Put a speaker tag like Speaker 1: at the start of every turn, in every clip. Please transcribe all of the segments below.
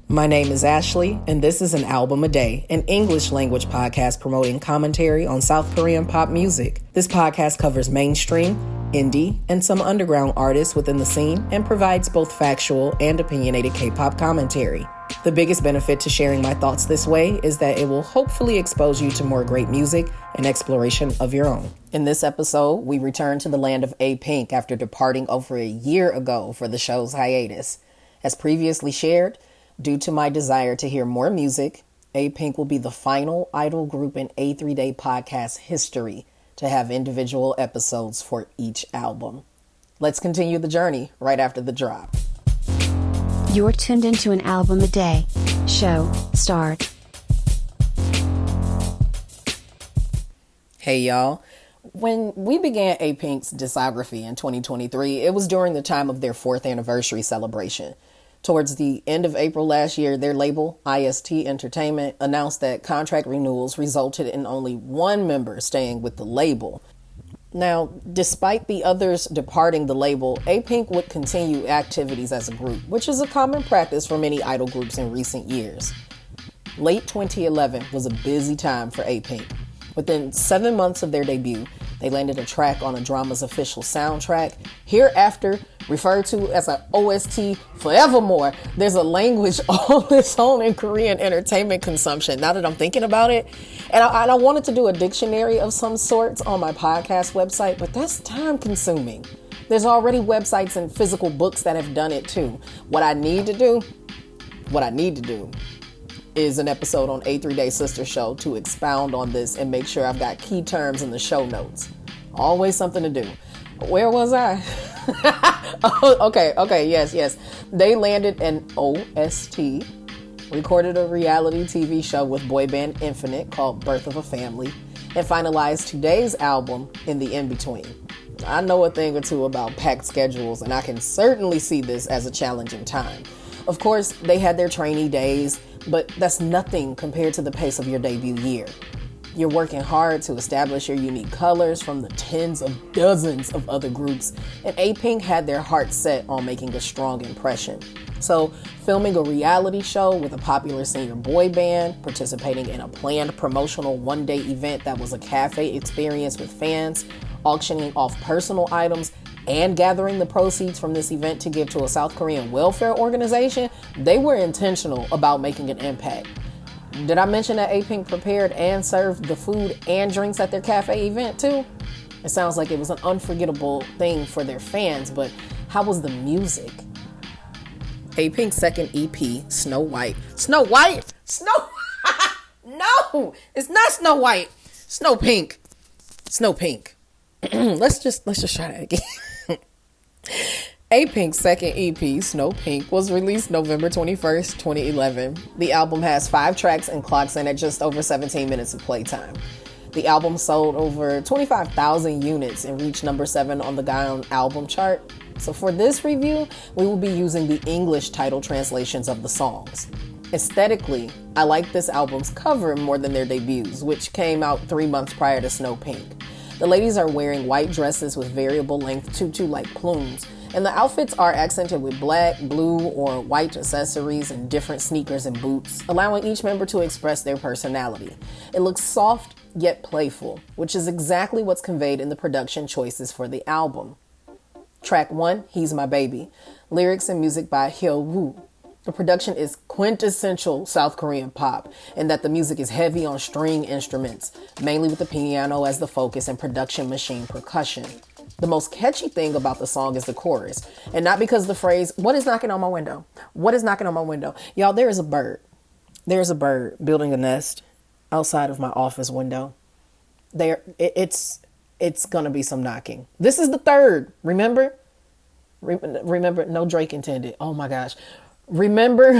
Speaker 1: My name is Ashley, and this is An Album a Day, an English language podcast promoting commentary on South Korean pop music. This podcast covers mainstream, indie, and some underground artists within the scene and provides both factual and opinionated K-pop commentary. The biggest benefit to sharing my thoughts this way is that it will hopefully expose you to more great music and exploration of your own. In this episode, we return to the land of Apink after departing over a year ago for the show's hiatus. As previously shared, due to my desire to hear more music, Apink will be the final idol group in A3-Day podcast history to have individual episodes for each album. Let's continue the journey right after the drop.
Speaker 2: You're tuned into An Album a Day. Show start.
Speaker 1: Hey y'all. When we began Apink's discography in 2023, it was during the time of their 4th anniversary celebration. Towards the end of April last year, their label, IST Entertainment, announced that contract renewals resulted in only one member staying with the label. Now, despite the others departing the label, Apink would continue activities as a group, which is a common practice for many idol groups in recent years. Late 2011 was a busy time for Apink. Within 7 months of their debut, they landed a track on a drama's official soundtrack, hereafter referred to as an OST forevermore. There's a language all its own in Korean entertainment consumption, now that I'm thinking about it. And I wanted to do a dictionary of some sorts on my podcast website, but that's time consuming. There's already websites and physical books that have done it too. What I need to do is an episode on A3-Day Sister Show to expound on this and make sure I've got key terms in the show notes. Always something to do. Where was I? Okay, yes. They landed an OST, recorded a reality TV show with boy band Infinite called Birth of a Family, and finalized today's album in the in-between. I know a thing or two about packed schedules, and I can certainly see this as a challenging time. Of course, they had their trainee days, but that's nothing compared to the pace of your debut year. You're working hard to establish your unique colors from the tens of dozens of other groups, and Apink had their heart set on making a strong impression. So, filming a reality show with a popular senior boy band, participating in a planned promotional one-day event that was a cafe experience with fans, auctioning off personal items, and gathering the proceeds from this event to give to a South Korean welfare organization, they were intentional about making an impact. Did I mention that Apink prepared and served the food and drinks at their cafe event too? It sounds like it was an unforgettable thing for their fans, but how was the music? Apink's second EP, Snow White. Snow White? No, it's not Snow White. Snow Pink. Let's just try that again. Apink's second EP, Snow Pink, was released November 21st, 2011. The album has 5 tracks and clocks in at just over 17 minutes of playtime. The album sold over 25,000 units and reached number 7 on the Gaon album chart. So for this review, we will be using the English title translations of the songs. Aesthetically, I like this album's cover more than their debuts, which came out 3 months prior to Snow Pink. The ladies are wearing white dresses with variable length tutu-like plumes, and the outfits are accented with black, blue, or white accessories and different sneakers and boots, allowing each member to express their personality. It looks soft yet playful, which is exactly what's conveyed in the production choices for the album. Track 1, He's My Baby. Lyrics and music by Hyo-woo. The production is quintessential South Korean pop, in that the music is heavy on string instruments, mainly with the piano as the focus and production machine percussion. The most catchy thing about the song is the chorus, and not because the phrase, "What is knocking on my window? What is knocking on my window?" Y'all, there is a bird. There's a bird building a nest outside of my office window. It's gonna be some knocking. This is the third, remember? Remember, no Drake intended. Oh my gosh. Remember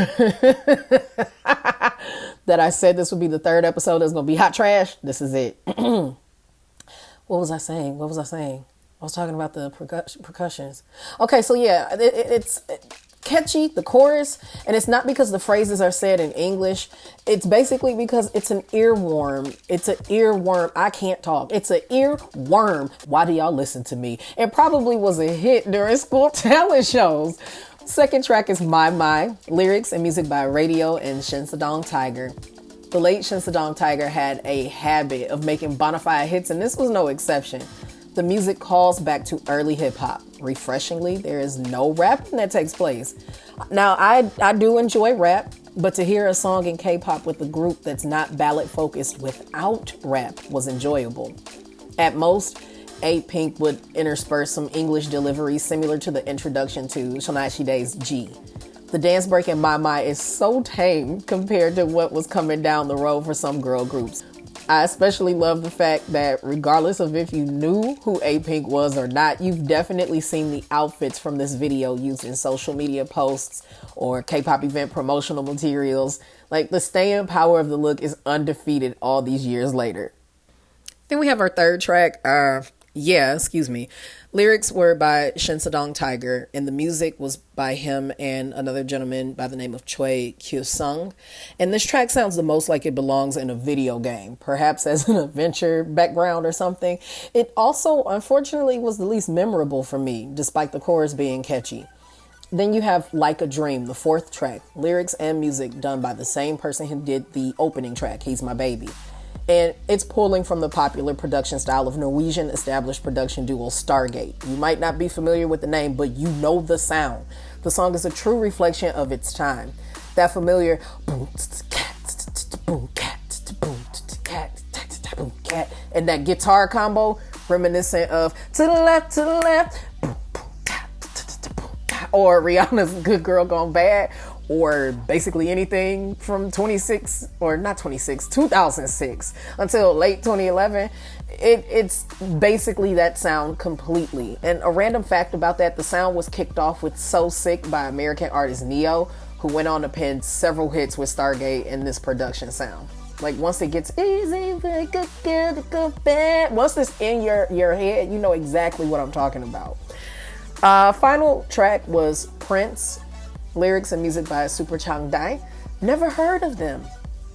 Speaker 1: that I said this would be the third episode that's going to be hot trash? This is it. What was I saying? I was talking about the percussions. Okay, so yeah, it's catchy, the chorus, and it's not because the phrases are said in English. It's basically because it's an earworm. It's an earworm. I can't talk. It's an earworm. Why do y'all listen to me? It probably was a hit during school talent shows. Second track is My, lyrics and music by Radio and Shinsadong Tiger. The late Shinsadong Tiger had a habit of making bona fide hits, and this was no exception. The music calls back to early hip-hop. Refreshingly, there is no rapping that takes place. Now, I do enjoy rap, but to hear a song in K-pop with a group that's not ballad-focused without rap was enjoyable. At most, Apink would intersperse some English delivery similar to the introduction to Sonashide's G. The dance break in My is so tame compared to what was coming down the road for some girl groups. I especially love the fact that regardless of if you knew who Apink was or not, you've definitely seen the outfits from this video used in social media posts or K-pop event promotional materials. Like, the staying power of the look is undefeated all these years later. Then we have our third track, Lyrics were by Shinsadong Tiger, and the music was by him and another gentleman by the name of Choi Kyu-sung. And this track sounds the most like it belongs in a video game, perhaps as an adventure background or something. It also, unfortunately, was the least memorable for me, despite the chorus being catchy. Then you have Like a Dream, the fourth track, lyrics and music done by the same person who did the opening track, He's My Baby. And it's pulling from the popular production style of Norwegian established production duo Stargate. You might not be familiar with the name, but you know the sound. The song is a true reflection of its time. That familiar boom, cat, and that guitar combo reminiscent of to the left, or Rihanna's Good Girl Gone Bad, or basically anything from 2006 until late 2011. It's basically that sound completely. And a random fact about that, the sound was kicked off with So Sick by American artist Neo, who went on to pen several hits with Stargate in this production sound. Like, once it gets easy, once it's in your head, you know exactly what I'm talking about. Final track was Prince, lyrics and music by Super Changdai. Never heard of them.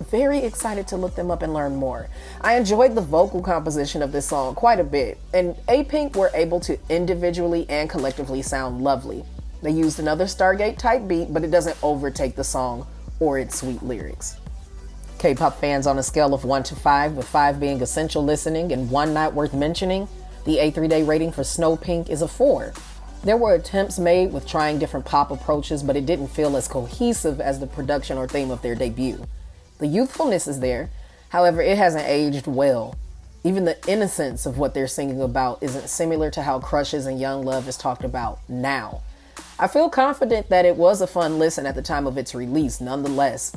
Speaker 1: Very excited to look them up and learn more. I enjoyed the vocal composition of this song quite a bit, and Apink were able to individually and collectively sound lovely. They used another Stargate type beat, but it doesn't overtake the song or its sweet lyrics. K-pop fans, on a scale of 1 to 5, with 5 being essential listening and 1 not worth mentioning, the A3-Day rating for Snow Pink is a 4. There were attempts made with trying different pop approaches, but it didn't feel as cohesive as the production or theme of their debut. The youthfulness is there, however, it hasn't aged well. Even the innocence of what they're singing about isn't similar to how crushes and young love is talked about now. I feel confident that it was a fun listen at the time of its release, nonetheless.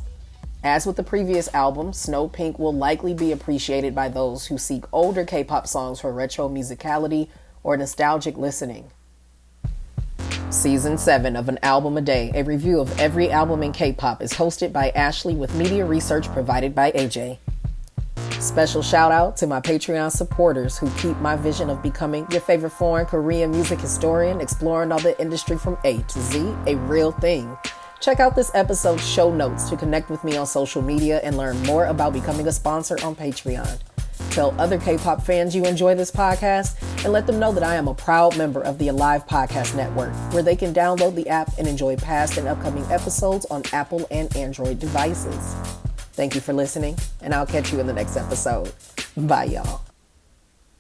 Speaker 1: As with the previous album, Snow Pink will likely be appreciated by those who seek older K-pop songs for retro musicality or nostalgic listening. Season 7 of An Album a Day, a review of every album in K-pop, is hosted by Ashley with media research provided by AJ. Special shout out to my Patreon supporters who keep my vision of becoming your favorite foreign Korean music historian, exploring all the industry from A to Z, a real thing. Check out this episode's show notes to connect with me on social media and learn more about becoming a sponsor on Patreon. Tell other K-pop fans you enjoy this podcast and let them know that I am a proud member of the Alive Podcast Network, where they can download the app and enjoy past and upcoming episodes on Apple and Android devices. Thank you for listening, and I'll catch you in the next episode. Bye, y'all.